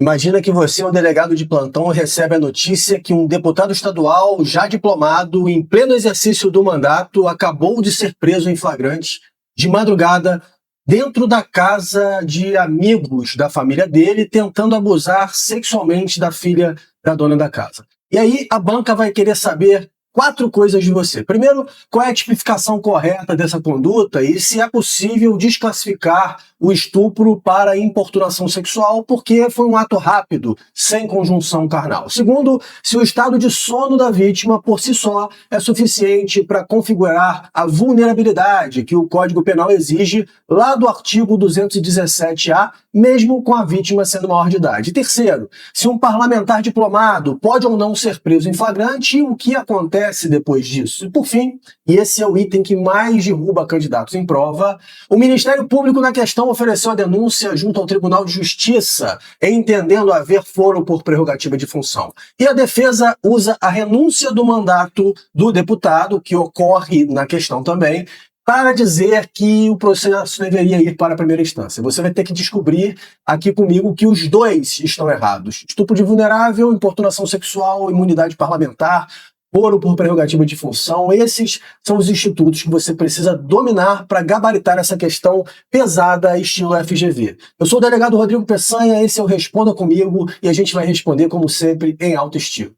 Imagina que você é um delegado de plantão e recebe a notícia que um deputado estadual, já diplomado, em pleno exercício do mandato, acabou de ser preso em flagrante, de madrugada, dentro da casa de amigos da família dele, tentando abusar sexualmente da filha da dona da casa. E aí a banca vai querer saber 4 coisas de você. Primeiro, qual é a tipificação correta dessa conduta e se é possível desclassificar o estupro para importunação sexual porque foi um ato rápido, sem conjunção carnal. Segundo, se o estado de sono da vítima por si só é suficiente para configurar a vulnerabilidade que o Código Penal exige lá do artigo 217-A, mesmo com a vítima sendo maior de idade. Terceiro, se um parlamentar diplomado pode ou não ser preso em flagrante e o que acontece depois disso. E por fim, e esse é o item que mais derruba candidatos em prova, o Ministério Público na questão ofereceu a denúncia junto ao Tribunal de Justiça, entendendo haver foro por prerrogativa de função. E a defesa usa a renúncia do mandato do deputado, que ocorre na questão também, para dizer que o processo deveria ir para a primeira instância. Você vai ter que descobrir aqui comigo que os dois estão errados. Estupro de vulnerável, importunação sexual, imunidade parlamentar, foro por prerrogativa de função, esses são os institutos que você precisa dominar para gabaritar essa questão pesada estilo FGV. Eu sou o delegado Rodrigo Peçanha, esse é o Responda Comigo e a gente vai responder, como sempre, em alto estilo.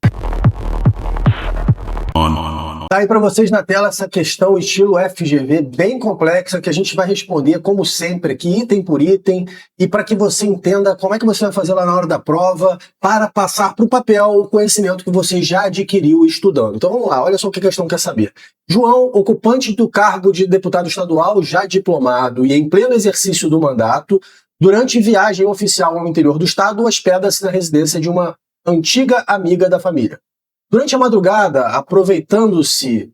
Tá aí para vocês na tela essa questão estilo FGV bem complexa que a gente vai responder, como sempre, aqui item por item e para que você entenda como é que você vai fazer lá na hora da prova para passar para o papel o conhecimento que você já adquiriu estudando. Então vamos lá, olha só o que a questão quer saber. João, ocupante do cargo de deputado estadual já diplomado e em pleno exercício do mandato, durante viagem oficial ao interior do estado, hospeda-se na residência de uma antiga amiga da família. Durante a madrugada, aproveitando-se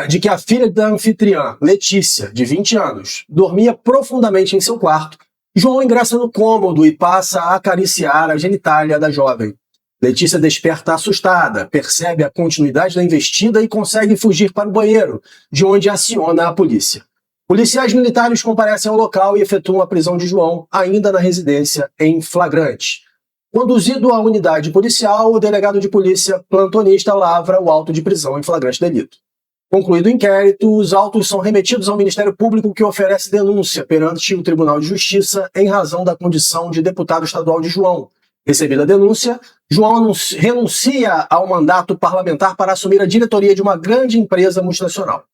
de que a filha da anfitriã, Letícia, de 20 anos, dormia profundamente em seu quarto, João ingressa no cômodo e passa a acariciar a genitália da jovem. Letícia desperta assustada, percebe a continuidade da investida e consegue fugir para o banheiro, de onde aciona a polícia. Policiais militares comparecem ao local e efetuam a prisão de João, ainda na residência, em flagrante. Conduzido à unidade policial, o delegado de polícia plantonista lavra o auto de prisão em flagrante delito. Concluído o inquérito, os autos são remetidos ao Ministério Público, que oferece denúncia perante o Tribunal de Justiça em razão da condição de deputado estadual de João. Recebida a denúncia, João renuncia ao mandato parlamentar para assumir a diretoria de uma grande empresa multinacional.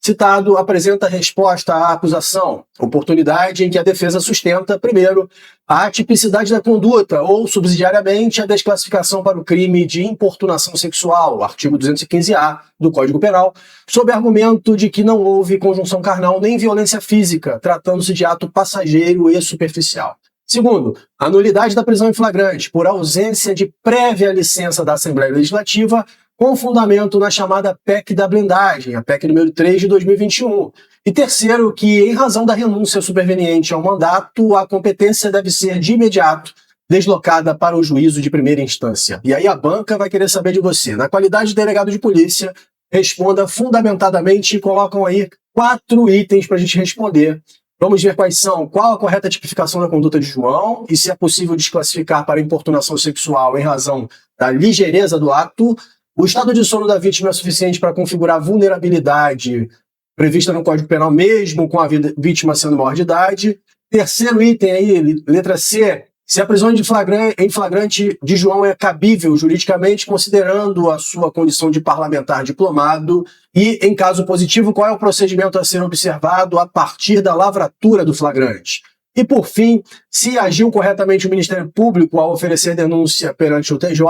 Citado, apresenta resposta à acusação, oportunidade em que a defesa sustenta, primeiro, a atipicidade da conduta ou, subsidiariamente, a desclassificação para o crime de importunação sexual, artigo 215-A do Código Penal, sob argumento de que não houve conjunção carnal nem violência física, tratando-se de ato passageiro e superficial. Segundo, a nulidade da prisão em flagrante, por ausência de prévia licença da Assembleia Legislativa, com fundamento na chamada PEC da blindagem, a PEC número 3 de 2021. E terceiro, que em razão da renúncia superveniente ao mandato, a competência deve ser de imediato deslocada para o juízo de primeira instância. E aí a banca vai querer saber de você. Na qualidade de delegado de polícia, responda fundamentadamente e colocam aí 4 itens para a gente responder. Vamos ver quais são, qual a correta tipificação da conduta de João e se é possível desclassificar para importunação sexual em razão da ligeireza do ato. O estado de sono da vítima é suficiente para configurar a vulnerabilidade prevista no Código Penal, mesmo com a vítima sendo maior de idade. Terceiro item aí, letra C, se a prisão em flagrante de João é cabível juridicamente, considerando a sua condição de parlamentar diplomado, e, em caso positivo, qual é o procedimento a ser observado a partir da lavratura do flagrante. E, por fim, se agiu corretamente o Ministério Público ao oferecer denúncia perante o TJ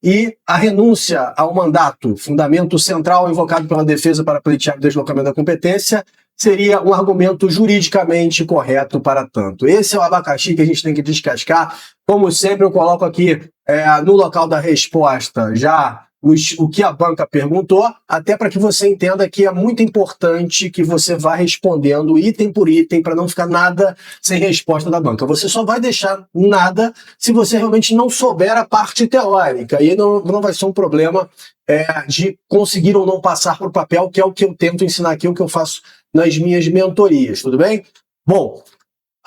e a renúncia ao mandato, fundamento central invocado pela defesa para pleitear o deslocamento da competência, seria um argumento juridicamente correto para tanto. Esse é o abacaxi que a gente tem que descascar. Como sempre, eu coloco aqui no local da resposta já o que a banca perguntou, até para que você entenda que é muito importante que você vá respondendo item por item, para não ficar nada sem resposta da banca. Você só vai deixar nada se você realmente não souber a parte teórica, e não vai ser um problema de conseguir ou não passar para o papel, que é o que eu tento ensinar aqui, o que eu faço nas minhas mentorias, tudo bem? Bom,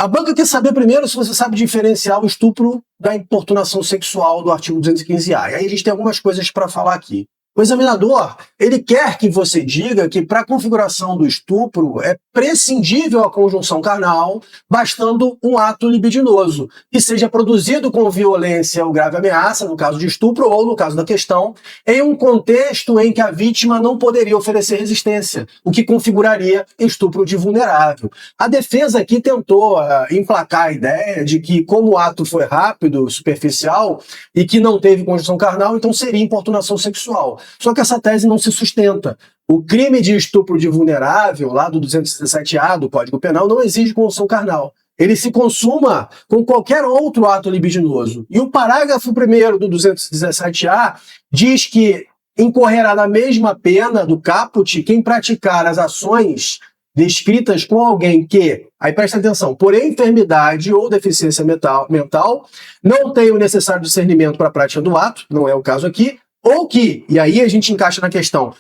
A banca quer saber primeiro se você sabe diferenciar o estupro da importunação sexual do artigo 215-A. E aí a gente tem algumas coisas para falar aqui. O examinador, ele quer que você diga que para a configuração do estupro é prescindível a conjunção carnal, bastando um ato libidinoso, que seja produzido com violência ou grave ameaça, no caso de estupro ou no caso da questão, em um contexto em que a vítima não poderia oferecer resistência, o que configuraria estupro de vulnerável. A defesa aqui tentou emplacar a ideia de que, como o ato foi rápido, superficial, e que não teve conjunção carnal, então seria importunação sexual. Só que essa tese não se sustenta. O crime de estupro de vulnerável, lá do 217-A do Código Penal, não exige conjunção carnal. Ele se consuma com qualquer outro ato libidinoso. E o parágrafo 1º do 217-A diz que incorrerá na mesma pena do caput quem praticar as ações descritas com alguém que, aí presta atenção, por enfermidade ou deficiência mental, não tem o necessário discernimento para a prática do ato, não é o caso aqui, ou que, e aí a gente encaixa na questão,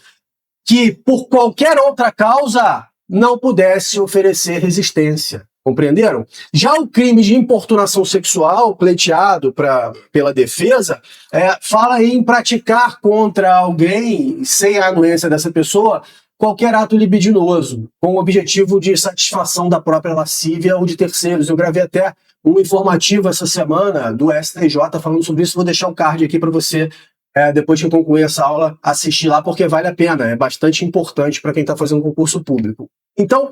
que por qualquer outra causa não pudesse oferecer resistência. Compreenderam? Já o crime de importunação sexual, pleiteado pela defesa, fala em praticar contra alguém, sem a anuência dessa pessoa, qualquer ato libidinoso, com o objetivo de satisfação da própria lascívia ou de terceiros. Eu gravei até um informativo essa semana do STJ falando sobre isso, vou deixar o card aqui para você, depois que eu concluir essa aula, assistir lá, porque vale a pena, é bastante importante para quem está fazendo concurso público. Então,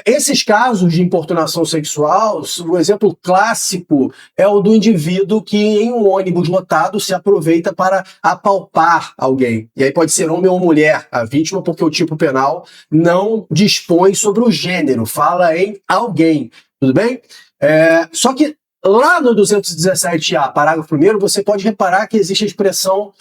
esses casos de importunação sexual, o exemplo clássico é o do indivíduo que em um ônibus lotado se aproveita para apalpar alguém. E aí pode ser homem ou mulher a vítima, porque o tipo penal não dispõe sobre o gênero, fala em alguém, tudo bem? Só que lá no 217-A, parágrafo 1º, você pode reparar que existe a expressão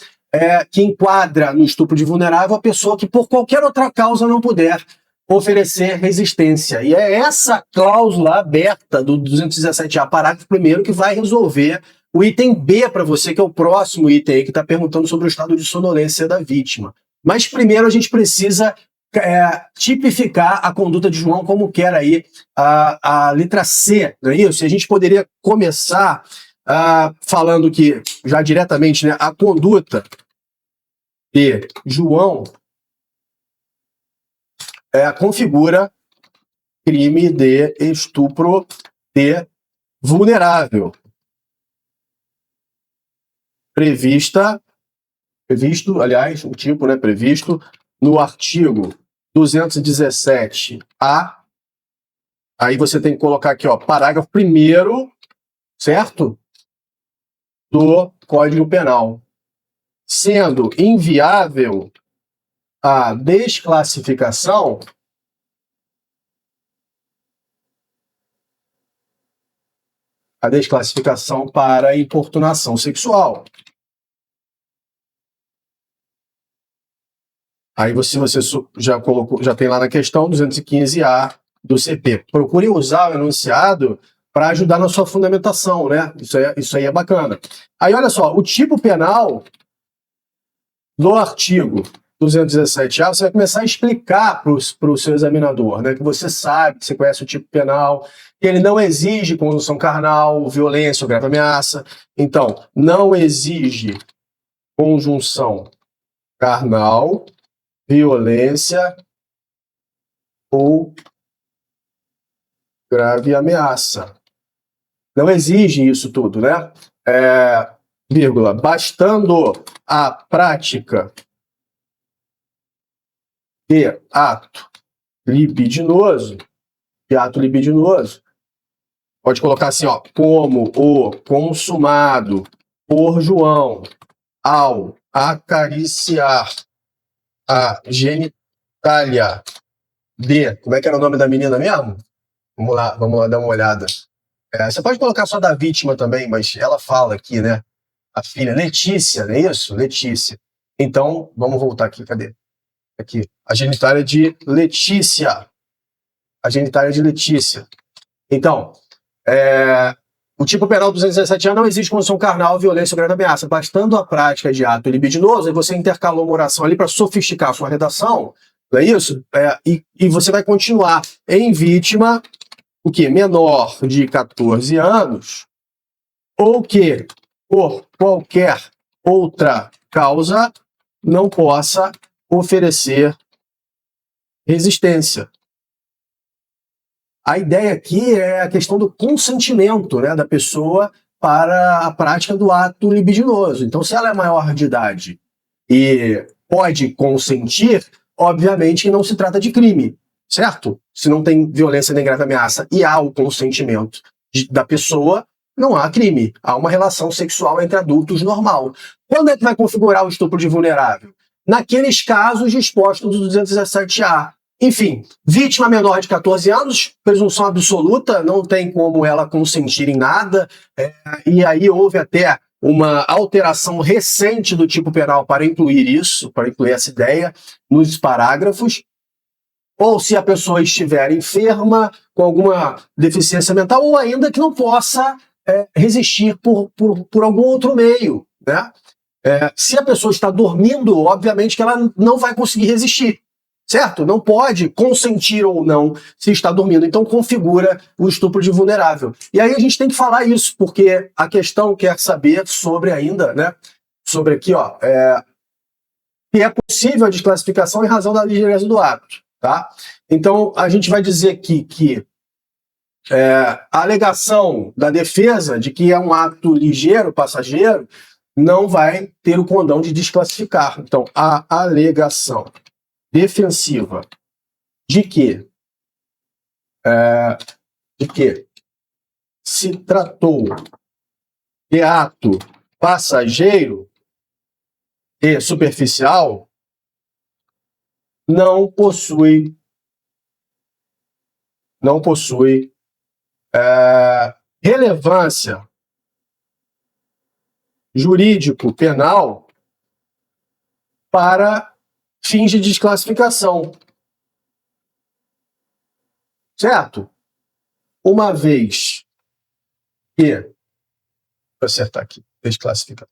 que enquadra no estupro de vulnerável a pessoa que por qualquer outra causa não puder oferecer resistência. E é essa cláusula aberta do 217-A, parágrafo 1º, que vai resolver o item B para você, que é o próximo item aí, que está perguntando sobre o estado de sonolência da vítima. Mas primeiro a gente precisa tipificar a conduta de João como quer aí a letra C, não é isso? E a gente poderia começar falando que, já diretamente, né, a conduta de João configura crime de estupro de vulnerável. Previsto, aliás, o tipo, né, previsto no artigo 217-A, aí você tem que colocar aqui, ó, parágrafo 1º, certo? Do Código Penal. Sendo inviável a desclassificação para importunação sexual. Aí você já colocou, já tem lá na questão 215-A do CP. Procure usar o enunciado para ajudar na sua fundamentação, né? Isso aí é bacana. Aí olha só, o tipo penal do artigo 217-A, você vai começar a explicar para o seu examinador, né? Que você sabe, que você conhece o tipo penal, que ele não exige conjunção carnal, violência ou grave ameaça. Então, não exige conjunção carnal, violência ou grave ameaça. Não exige isso tudo, né? Vírgula, bastando a prática de ato libidinoso, pode colocar assim, ó, como o consumado por João ao acariciar a genitália de... Como é que era o nome da menina mesmo? Vamos lá dar uma olhada. Você pode colocar só da vítima também, mas ela fala aqui, né? A filha Letícia, não é isso? Letícia. Então, vamos voltar aqui, cadê? Aqui, a genitália de Letícia. Então, o tipo penal 217-A não exige condição carnal, violência ou grave ameaça. Bastando a prática de ato libidinoso, aí você intercalou uma oração ali para sofisticar a sua redação, não é isso? E você vai continuar em vítima o que? Menor de 14 anos, ou que, por qualquer outra causa, não possa oferecer resistência. A ideia aqui é a questão do consentimento, né, da pessoa para a prática do ato libidinoso. Então, se ela é maior de idade e pode consentir, obviamente que não se trata de crime, certo? Se não tem violência nem grave ameaça e há o consentimento da pessoa, não há crime. Há uma relação sexual entre adultos normal. Quando é que vai configurar o estupro de vulnerável? Naqueles casos dispostos do 217-A. Enfim, vítima menor de 14 anos, presunção absoluta, não tem como ela consentir em nada, e aí houve até uma alteração recente do tipo penal para incluir isso, para incluir essa ideia nos parágrafos. Ou se a pessoa estiver enferma, com alguma deficiência mental, ou ainda que não possa resistir por algum outro meio, né? Se a pessoa está dormindo, obviamente que ela não vai conseguir resistir, certo? Não pode consentir ou não se está dormindo. Então configura o estupro de vulnerável. E aí a gente tem que falar isso, porque a questão quer saber sobre ainda, né? Sobre aqui, ó, que é possível a desclassificação em razão da ligeireza do ato, tá? Então a gente vai dizer aqui que a alegação da defesa de que é um ato ligeiro, passageiro, não vai ter o condão de desclassificar. Então, a alegação defensiva de que se tratou de ato passageiro e superficial não possui relevância jurídico-penal para fins de desclassificação. Certo? Uma vez que... Vou acertar aqui, desclassificar.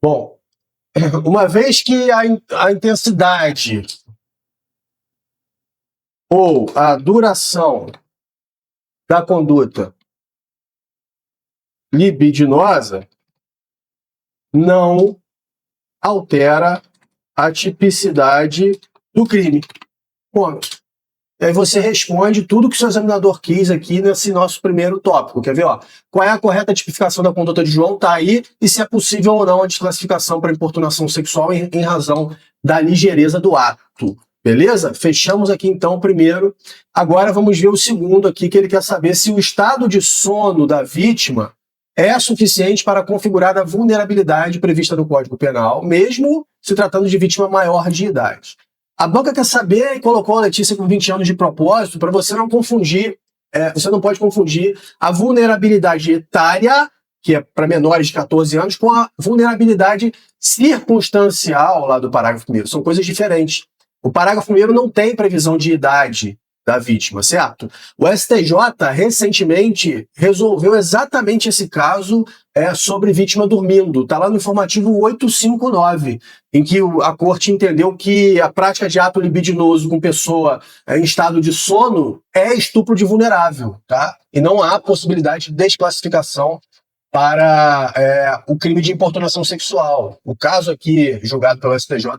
Bom, uma vez que a intensidade ou a duração da conduta libidinosa não altera a tipicidade do crime. Ponto. E aí você responde tudo que o seu examinador quis aqui nesse nosso primeiro tópico. Quer ver? Ó, qual é a correta tipificação da conduta de João? Tá aí. E se é possível ou não a desclassificação para importunação sexual em razão da ligeireza do ato. Beleza? Fechamos aqui então o primeiro. Agora vamos ver o segundo aqui, que ele quer saber se o estado de sono da vítima é suficiente para configurar a vulnerabilidade prevista no Código Penal, mesmo se tratando de vítima maior de idade. A banca quer saber e colocou a Letícia com 20 anos de propósito para você não confundir, você não pode confundir a vulnerabilidade etária, que é para menores de 14 anos, com a vulnerabilidade circunstancial lá do parágrafo 1º. São coisas diferentes. O parágrafo 1º não tem previsão de idade da vítima, certo? O STJ recentemente resolveu exatamente esse caso sobre vítima dormindo. Está lá no informativo 859, em que a corte entendeu que a prática de ato libidinoso com pessoa em estado de sono é estupro de vulnerável, tá? E não há possibilidade de desclassificação para o crime de importunação sexual. O caso aqui julgado pelo STJ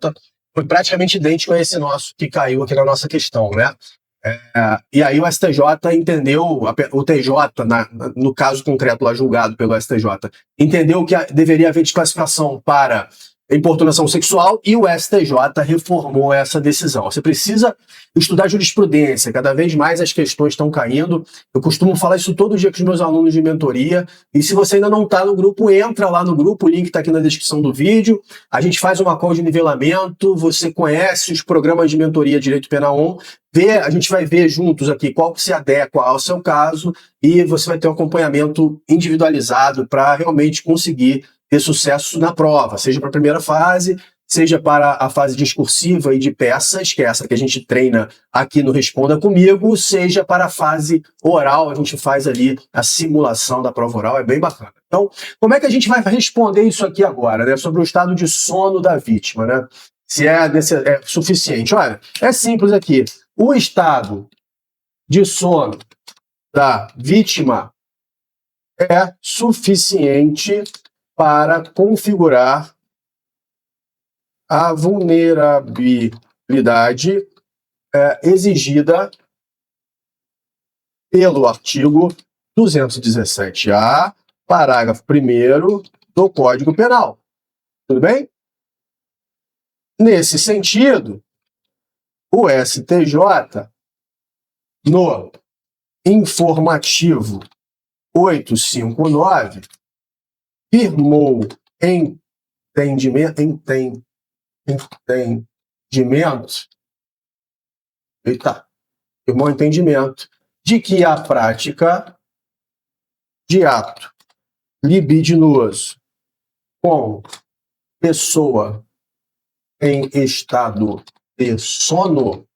foi praticamente idêntico a esse nosso que caiu aqui na nossa questão, né? E aí o STJ entendeu, o TJ, no caso concreto lá julgado pelo STJ, entendeu que deveria haver desclassificação para importunação sexual e o STJ reformou essa decisão. Você precisa estudar jurisprudência, cada vez mais as questões estão caindo. Eu costumo falar isso todo dia com os meus alunos de mentoria, e se você ainda não está no grupo, entra lá no grupo, o link está aqui na descrição do vídeo. A gente faz uma call de nivelamento, você conhece os programas de mentoria Direito Penal 1, a gente vai ver juntos aqui qual que se adequa ao seu caso e você vai ter um acompanhamento individualizado para realmente conseguir ter sucesso na prova, seja para a primeira fase, seja para a fase discursiva e de peças, que é essa que a gente treina aqui no Responda Comigo, seja para a fase oral, a gente faz ali a simulação da prova oral, é bem bacana. Então, como é que a gente vai responder isso aqui agora, né, sobre o estado de sono da vítima, né? Se é suficiente. Olha, é simples aqui. O estado de sono da vítima é suficiente para configurar a vulnerabilidade exigida pelo artigo 217-A, parágrafo 1º do Código Penal. Tudo bem? Nesse sentido, o STJ, no informativo 859, firmou entendimento de que a prática de ato libidinoso com pessoa em estado de sono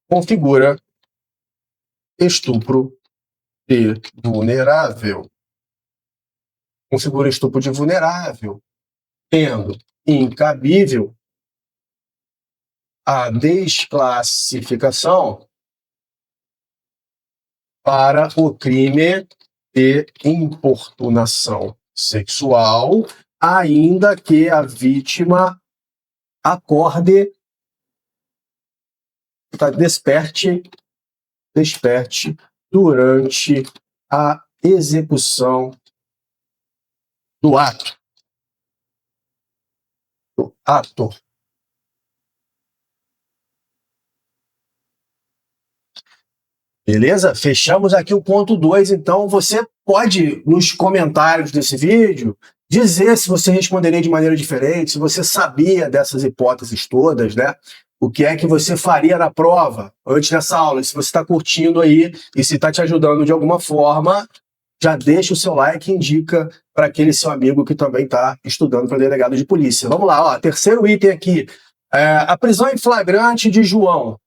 configura estupro de vulnerável. Configura estupro de vulnerável, tendo incabível a desclassificação para o crime de importunação sexual, ainda que a vítima acorde, desperte durante a execução do ato. Beleza? Fechamos aqui o ponto 2. Então, você pode, nos comentários desse vídeo, dizer se você responderia de maneira diferente, se você sabia dessas hipóteses todas, né? O que é que você faria na prova antes dessa aula? Se você está curtindo aí e se está te ajudando de alguma forma, já deixa o seu like e indica para aquele seu amigo que também está estudando para delegado de polícia. Vamos lá, ó, terceiro item aqui. A prisão em flagrante de João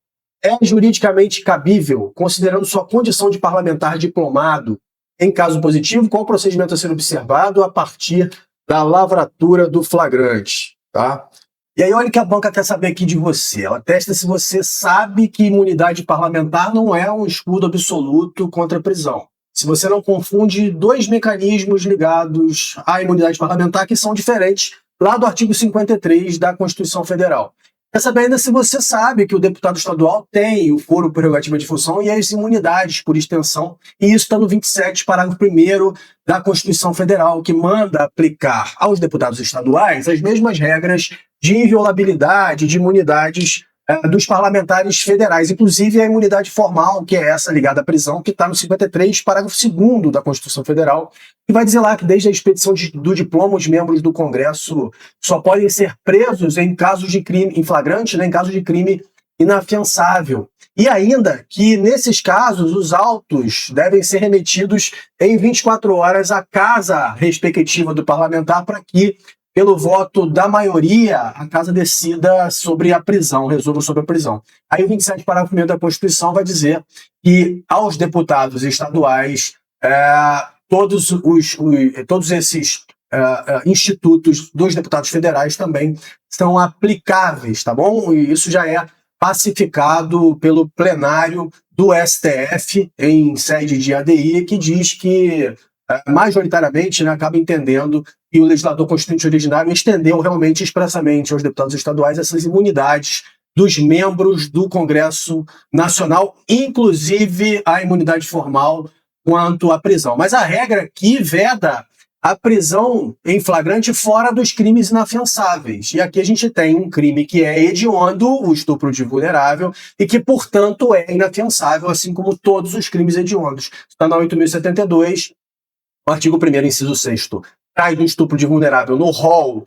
é juridicamente cabível, considerando sua condição de parlamentar diplomado. Em caso positivo, qual o procedimento a ser observado a partir da lavratura do flagrante? Tá? E aí, olha o que a banca quer saber aqui de você. Ela testa se você sabe que imunidade parlamentar não é um escudo absoluto contra a prisão. Se você não confunde dois mecanismos ligados à imunidade parlamentar que são diferentes lá do artigo 53 da Constituição Federal. Quer saber ainda se você sabe que o deputado estadual tem o foro prerrogativa de função e as imunidades por extensão, e isso está no 27, parágrafo 1º da Constituição Federal, que manda aplicar aos deputados estaduais as mesmas regras de inviolabilidade, de imunidades dos parlamentares federais, inclusive a imunidade formal, que é essa ligada à prisão, que está no 53, parágrafo 2º da Constituição Federal, que vai dizer lá que desde a expedição do diploma, os membros do Congresso só podem ser presos em casos de crime em flagrante, né, em caso de crime inafiançável. E ainda que, nesses casos, os autos devem ser remetidos em 24 horas à casa respectiva do parlamentar para que, pelo voto da maioria, a casa decida sobre a prisão, resolva sobre a prisão. Aí o 27, parágrafo 1º da Constituição vai dizer que aos deputados estaduais, todos esses institutos dos deputados federais também são aplicáveis, tá bom? E isso já é pacificado pelo plenário do STF em sede de ADI, que diz que majoritariamente, né, acaba entendendo que o legislador constituinte originário estendeu realmente expressamente aos deputados estaduais essas imunidades dos membros do Congresso Nacional, inclusive a imunidade formal quanto à prisão. Mas a regra aqui veda a prisão em flagrante fora dos crimes inafiançáveis. E aqui a gente tem um crime que é hediondo, o estupro de vulnerável, e que, portanto, é inafiançável, assim como todos os crimes hediondos. Está na 8.072, o artigo 1º, inciso 6º, traz o estupro de vulnerável no rol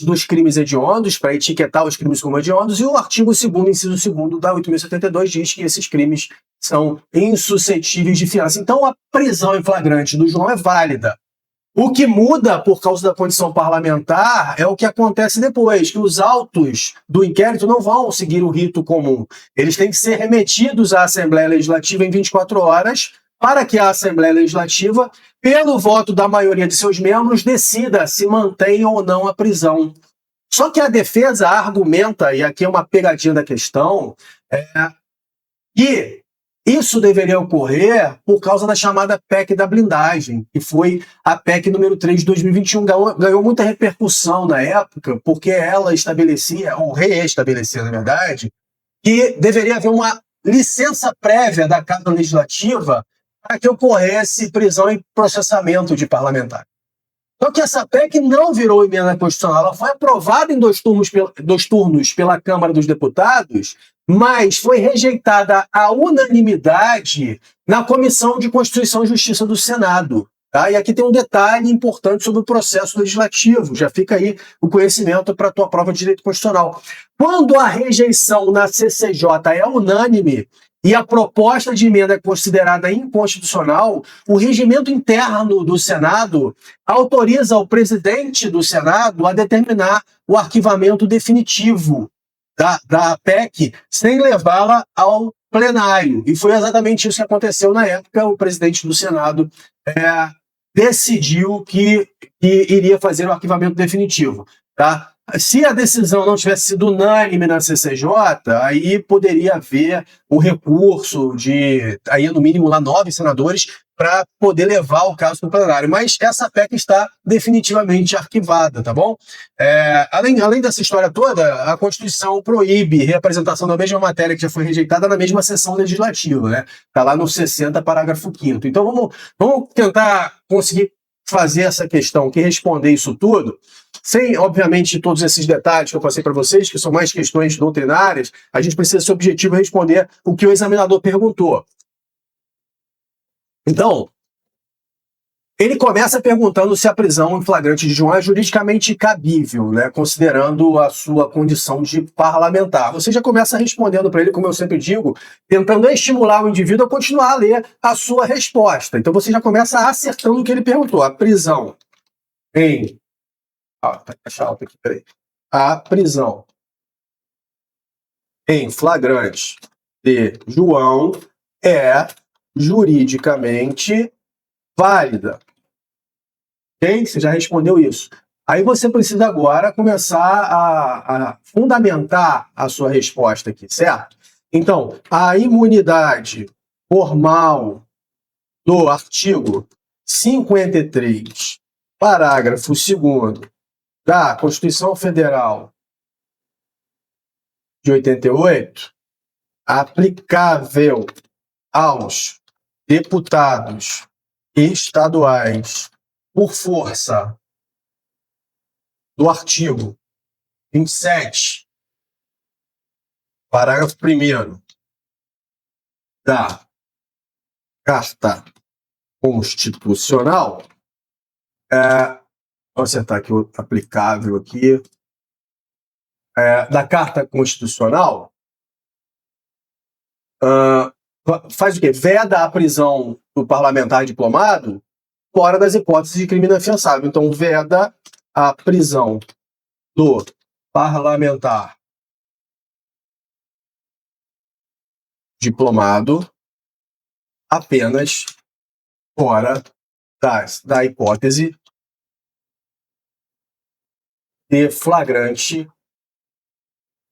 dos crimes hediondos, para etiquetar os crimes como hediondos, e o artigo 2º, inciso 2º da 8.072 diz que esses crimes são insuscetíveis de fiança. Então, a prisão em flagrante do João é válida. O que muda por causa da condição parlamentar é o que acontece depois, que os autos do inquérito não vão seguir o rito comum. Eles têm que ser remetidos à Assembleia Legislativa em 24 horas, para que a Assembleia Legislativa, pelo voto da maioria de seus membros, decida se mantém ou não a prisão. Só que a defesa argumenta, e aqui é uma pegadinha da questão, que Isso deveria ocorrer por causa da chamada PEC da blindagem, que foi a PEC número 3 de 2021. Ganhou muita repercussão na época, porque ela estabelecia, ou reestabelecia, na verdade, que deveria haver uma licença prévia da Casa Legislativa para que ocorresse prisão e processamento de parlamentares. Só que essa PEC não virou emenda constitucional, ela foi aprovada em dois turnos pela Câmara dos Deputados, mas foi rejeitada à unanimidade na Comissão de Constituição e Justiça do Senado. Tá? E aqui tem um detalhe importante sobre o processo legislativo, já fica aí o conhecimento para a tua prova de direito constitucional. Quando a rejeição na CCJ é unânime, e a proposta de emenda é considerada inconstitucional, o regimento interno do Senado autoriza o presidente do Senado a determinar o arquivamento definitivo da PEC sem levá-la ao plenário. E foi exatamente isso que aconteceu na época. O presidente do Senado decidiu que iria fazer o arquivamento definitivo. Tá? Se a decisão não tivesse sido unânime na CCJ, aí poderia haver o recurso de, aí no mínimo lá 9 senadores, para poder levar o caso para o plenário. Mas essa PEC está definitivamente arquivada, tá bom? Além dessa história toda, a Constituição proíbe reapresentação da mesma matéria que já foi rejeitada na mesma sessão legislativa, né? Está lá no 60, parágrafo 5º. Então vamos tentar conseguir fazer essa questão, que responder isso tudo, sem, obviamente, todos esses detalhes que eu passei para vocês, que são mais questões doutrinárias. A gente precisa ser objetivo e responder o que o examinador perguntou. Então, ele começa perguntando se a prisão em flagrante de João é juridicamente cabível, né, considerando a sua condição de parlamentar. Você já começa respondendo para ele, como eu sempre digo, tentando estimular o indivíduo a continuar a ler a sua resposta. Então você já começa acertando o que ele perguntou. A prisão em... tá alto aqui, peraí. A prisão em flagrante de João é juridicamente válida. Ok? Você já respondeu isso. Aí você precisa agora começar a fundamentar a sua resposta aqui, certo? Então, a imunidade formal do artigo 53, parágrafo 2º da Constituição Federal de 88, aplicável aos deputados estaduais por força do artigo 27, parágrafo 1º da Carta Constitucional, vou acertar aqui o aplicável aqui, da Carta Constitucional, faz o quê? Veda a prisão do parlamentar diplomado fora das hipóteses de crime inafiançável. Então, veda a prisão do parlamentar diplomado apenas fora da hipótese de flagrante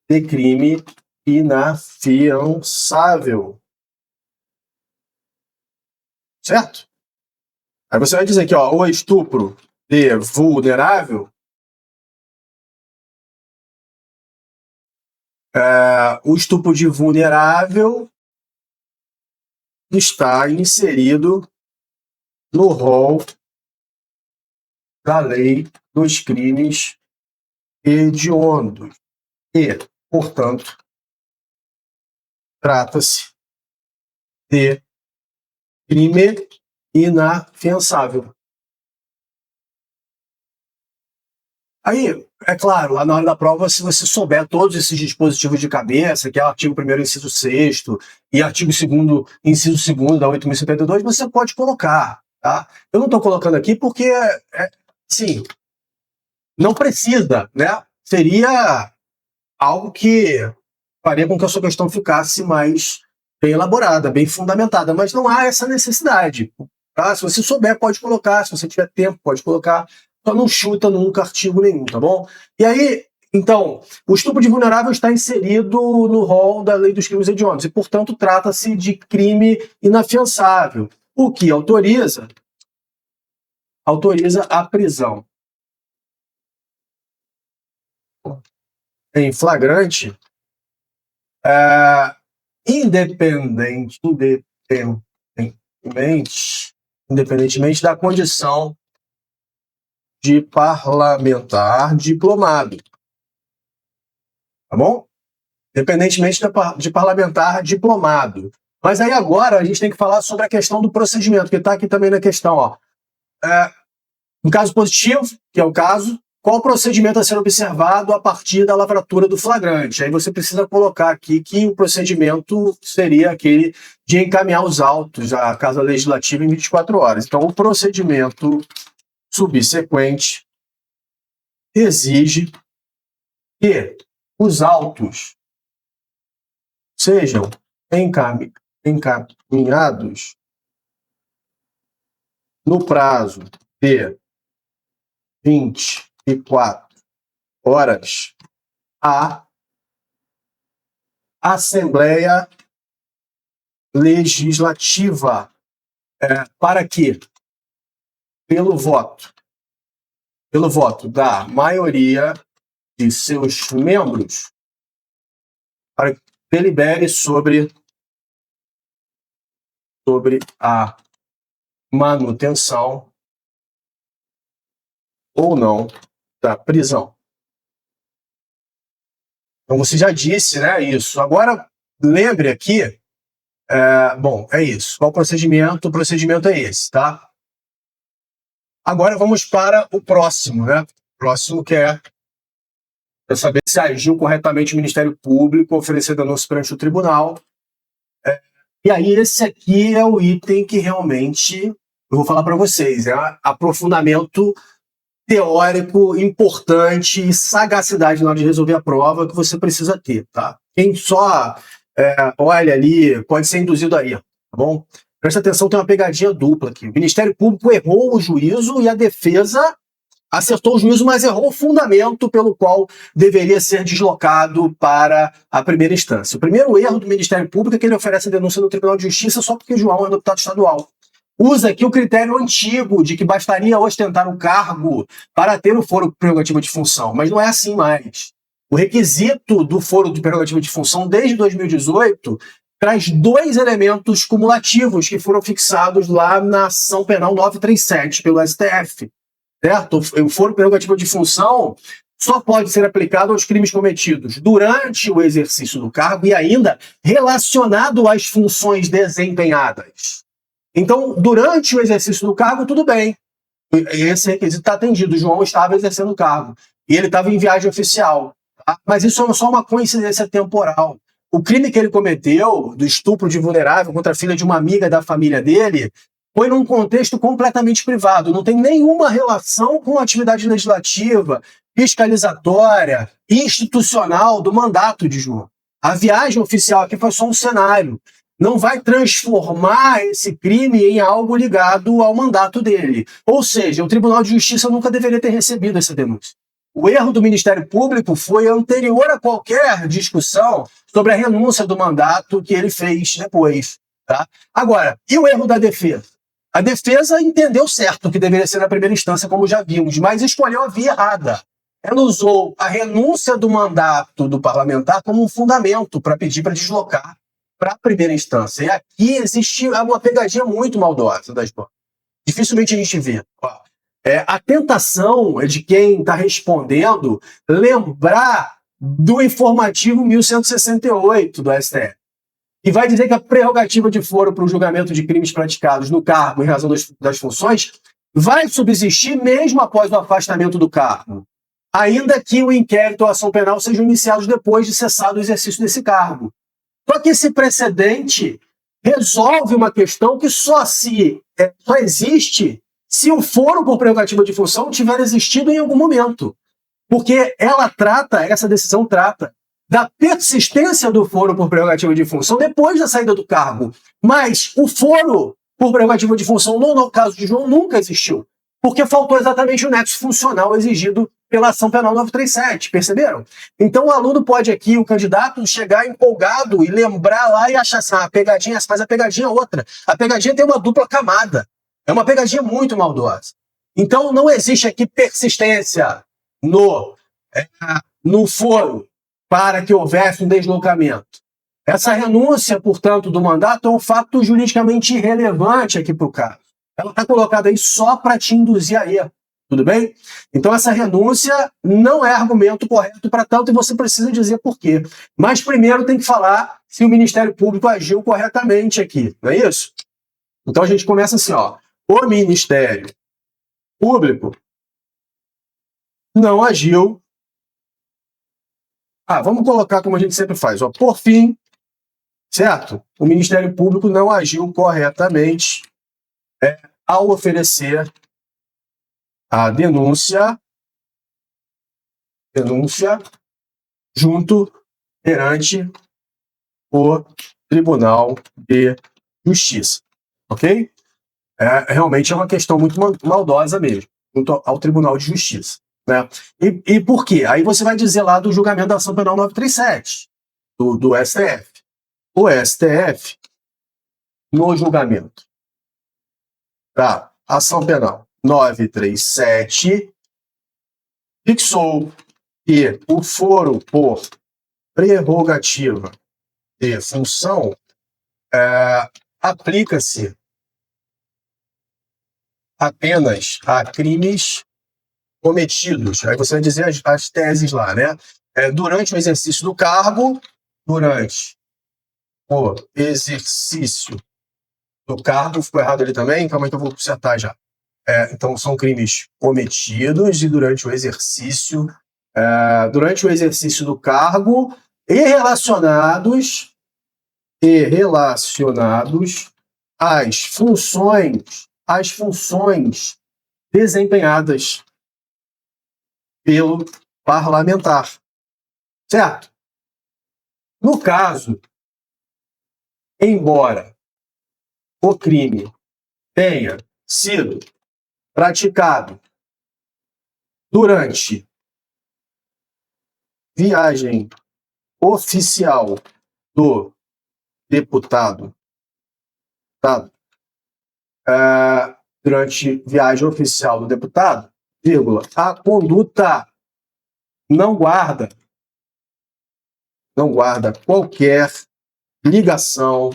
de crime inafiançável. Certo? Aí você vai dizer aqui, ó, o estupro de vulnerável o estupro de vulnerável está inserido no rol da lei dos crimes hediondos e, portanto, trata-se de crime inafiançável. Aí, é claro, lá na hora da prova, se você souber todos esses dispositivos de cabeça, que é o artigo 1º, inciso 6º, e artigo 2º, inciso 2º da 8.072, você pode colocar, tá? Eu não estou colocando aqui porque, sim, não precisa, né? Seria algo que faria com que a sua questão ficasse mais bem elaborada, bem fundamentada, mas não há essa necessidade, tá? Se você souber, pode colocar, se você tiver tempo, pode colocar, só não chuta nunca artigo nenhum, tá bom? E aí, Então, o estupro de vulnerável está inserido no rol da lei dos crimes hediondos e, portanto, trata-se de crime inafiançável, o que autoriza a prisão em flagrante, independentemente da condição de parlamentar diplomado. Tá bom? Independentemente de parlamentar diplomado. Mas aí agora a gente tem que falar sobre a questão do procedimento, que está aqui também na questão. Ó. No caso positivo, que é o caso, qual o procedimento a ser observado a partir da lavratura do flagrante? Aí você precisa colocar aqui que o procedimento seria aquele de encaminhar os autos à Casa Legislativa em 24 horas. Então, o procedimento subsequente exige que os autos sejam encaminhados no prazo de 24 horas à Assembleia Legislativa, para que, pelo voto da maioria de seus membros, para que delibere sobre a manutenção ou não da prisão. Então você já disse, né, isso. Agora, lembre aqui, é isso. Qual o procedimento? O procedimento é esse, tá? Agora vamos para o próximo, né? O próximo que é saber se agiu corretamente o Ministério Público, oferecer denúncia perante o tribunal. E aí esse aqui é o item que realmente eu vou falar para vocês, é aprofundamento teórico importante e sagacidade na hora de resolver a prova que você precisa ter, tá? Quem só olha ali pode ser induzido a erro, tá bom? Presta atenção, tem uma pegadinha dupla aqui. O Ministério Público errou o juízo e a defesa acertou o juízo, mas errou o fundamento pelo qual deveria ser deslocado para a primeira instância. O primeiro erro do Ministério Público é que ele oferece a denúncia no Tribunal de Justiça só porque João é deputado estadual. Usa aqui o critério antigo de que bastaria ostentar o cargo para ter o foro prerrogativa de função, mas não é assim mais. O requisito do foro de prerrogativa de função desde 2018 traz 2 elementos cumulativos que foram fixados lá na ação penal 937 pelo STF. Certo? O foro prerrogativa de função só pode ser aplicado aos crimes cometidos durante o exercício do cargo e ainda relacionado às funções desempenhadas. Então, durante o exercício do cargo, tudo bem. Esse requisito está atendido. O João estava exercendo o cargo e ele estava em viagem oficial. Tá? Mas isso é só uma coincidência temporal. O crime que ele cometeu, do estupro de vulnerável contra a filha de uma amiga da família dele, foi num contexto completamente privado, não tem nenhuma relação com a atividade legislativa, fiscalizatória, institucional do mandato de João. A viagem oficial aqui foi só um cenário. Não vai transformar esse crime em algo ligado ao mandato dele. Ou seja, o Tribunal de Justiça nunca deveria ter recebido essa denúncia. O erro do Ministério Público foi anterior a qualquer discussão sobre a renúncia do mandato que ele fez depois. Tá? Agora, e o erro da defesa? A defesa entendeu certo que deveria ser na primeira instância, como já vimos, mas escolheu a via errada. Ela usou a renúncia do mandato do parlamentar como um fundamento para pedir para deslocar para a primeira instância. E aqui existe uma pegadinha muito maldosa das bandas. Dificilmente a gente vê. A tentação é de quem está respondendo lembrar do informativo 1168 do STF. E vai dizer que a prerrogativa de foro para o julgamento de crimes praticados no cargo em razão das funções vai subsistir mesmo após o afastamento do cargo, ainda que o inquérito ou a ação penal sejam iniciados depois de cessado o exercício desse cargo. Só que esse precedente resolve uma questão que só existe se o foro por prerrogativa de função tiver existido em algum momento. Porque essa decisão trata da persistência do foro por prerrogativa de função depois da saída do cargo. Mas o foro por prerrogativa de função, no caso de João, nunca existiu. Porque faltou exatamente o nexo funcional exigido pela ação penal 937, perceberam? Então o aluno pode aqui, o candidato, chegar empolgado e lembrar lá e achar assim, a pegadinha, mas a pegadinha é outra. A pegadinha tem uma dupla camada. É uma pegadinha muito maldosa. Então não existe aqui persistência no foro para que houvesse um deslocamento. Essa renúncia, portanto, do mandato é um fato juridicamente irrelevante aqui para o caso. Ela está colocada aí só para te induzir a erro. Tudo bem? Então essa renúncia não é argumento correto para tanto e você precisa dizer por quê. Mas primeiro tem que falar se o Ministério Público agiu corretamente aqui, não é isso? Então a gente começa assim, ó. O Ministério Público não agiu. Vamos colocar como a gente sempre faz, ó. Por fim, certo? O Ministério Público não agiu corretamente ao oferecer a denúncia junto perante o Tribunal de Justiça, ok? Realmente é uma questão muito maldosa mesmo, junto ao Tribunal de Justiça, né? E por quê? Aí você vai dizer lá do julgamento da ação penal 937, do STF. O STF, no julgamento da ação penal 937, fixou que o foro por prerrogativa de função aplica-se apenas a crimes cometidos. Aí você vai dizer as teses lá, né? Durante o exercício do cargo, durante o exercício do cargo, ficou errado ali também? Calma aí que eu vou consertar já. Então, são crimes cometidos e durante o exercício do cargo e relacionados às funções desempenhadas pelo parlamentar, certo? No caso, embora o crime tenha sido praticado durante viagem oficial do deputado, a conduta não guarda qualquer ligação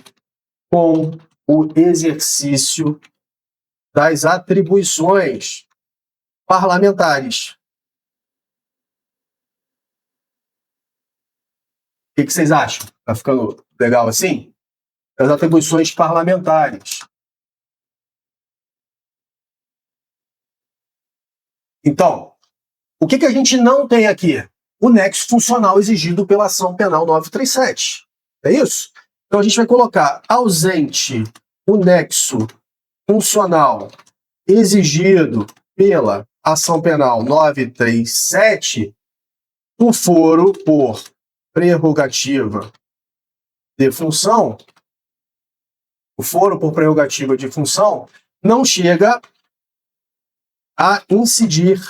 com o exercício das atribuições parlamentares. O que vocês acham? Tá ficando legal assim? Das atribuições parlamentares. Então, o que a gente não tem aqui? O nexo funcional exigido pela ação penal 937. É isso? Então a gente vai colocar ausente o nexo funcional exigido pela ação penal 937, o foro por prerrogativa de função, não chega a incidir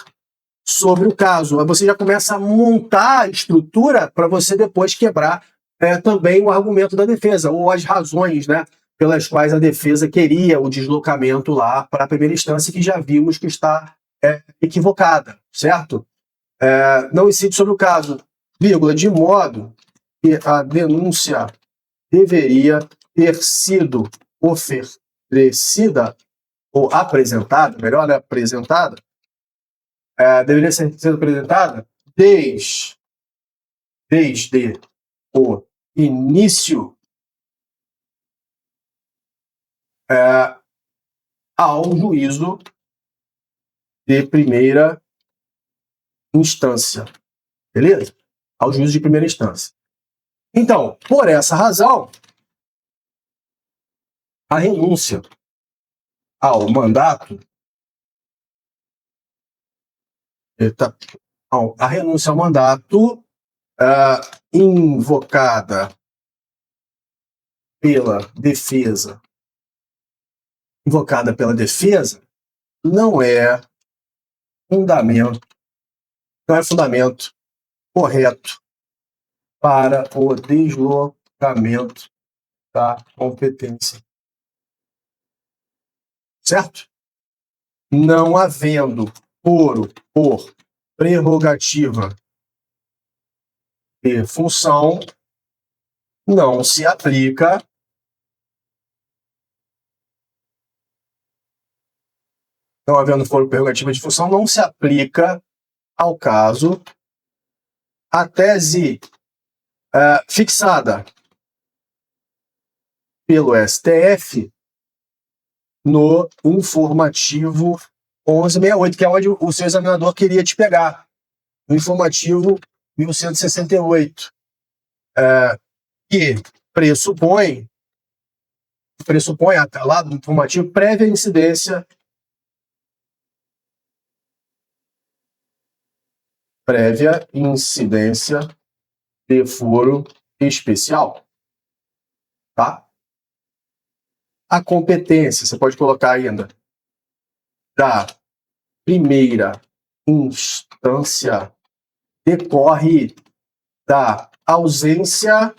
sobre o caso. Aí você já começa a montar a estrutura para você depois quebrar também o argumento da defesa, ou as razões, né, pelas quais a defesa queria o deslocamento lá para a primeira instância, que já vimos que está equivocada, certo? Não incide sobre o caso, vírgula, de modo que a denúncia deveria ter sido oferecida, ou apresentada, melhor, né, apresentada, deveria ser apresentada desde o início ao juízo de primeira instância. Beleza? Ao juízo de primeira instância. Então, por essa razão, a renúncia ao mandato invocada pela defesa não é fundamento não é fundamento correto para o deslocamento da competência. Certo? Não havendo foro por prerrogativa de função, não se aplica não havendo foro por prerrogativa de função, não se aplica ao caso a tese fixada pelo STF no informativo 1168, que é onde o seu examinador queria te pegar, no informativo 1168, que pressupõe até lá do informativo prévia incidência de foro especial, tá? A competência, você pode colocar ainda, da primeira instância decorre da ausência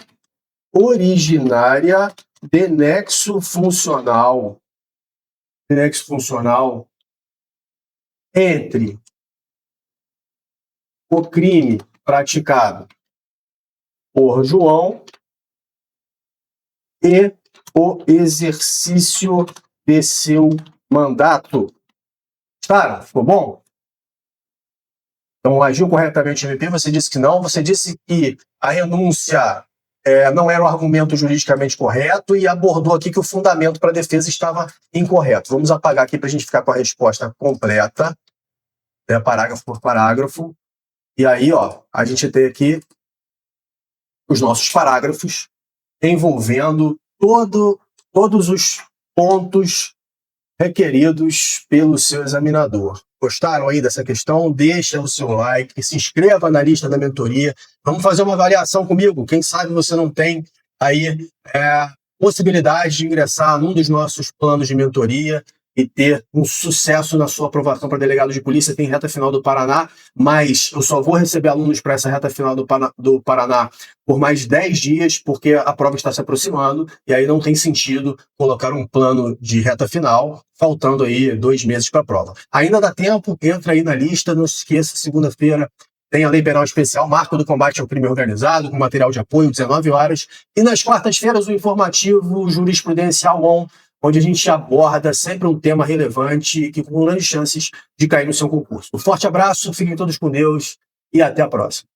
originária de nexo funcional entre o crime praticado por João e o exercício de seu mandato. Claro, ficou bom? Então, agiu corretamente o MP, você disse que não, você disse que a renúncia não era o argumento juridicamente correto e abordou aqui que o fundamento para a defesa estava incorreto. Vamos apagar aqui para a gente ficar com a resposta completa, parágrafo por parágrafo. E aí, a gente tem aqui os nossos parágrafos envolvendo todos os pontos requeridos pelo seu examinador. Gostaram aí dessa questão? Deixa o seu like, se inscreva na lista da mentoria. Vamos fazer uma avaliação comigo. Quem sabe você não tem aí possibilidade de ingressar num dos nossos planos de mentoria e ter um sucesso na sua aprovação para delegado de polícia. Tem reta final do Paraná, mas eu só vou receber alunos para essa reta final do Paraná por mais 10 dias, porque a prova está se aproximando, e aí não tem sentido colocar um plano de reta final, faltando aí 2 meses para a prova. Ainda dá tempo, entra aí na lista, não se esqueça, segunda-feira tem a Lei Penal Especial, Marco do Combate ao Crime Organizado, com material de apoio, 19 horas, e nas quartas-feiras o informativo Jurisprudencial On, onde a gente aborda sempre um tema relevante e que com grandes chances de cair no seu concurso. Um forte abraço, fiquem todos com Deus e até a próxima.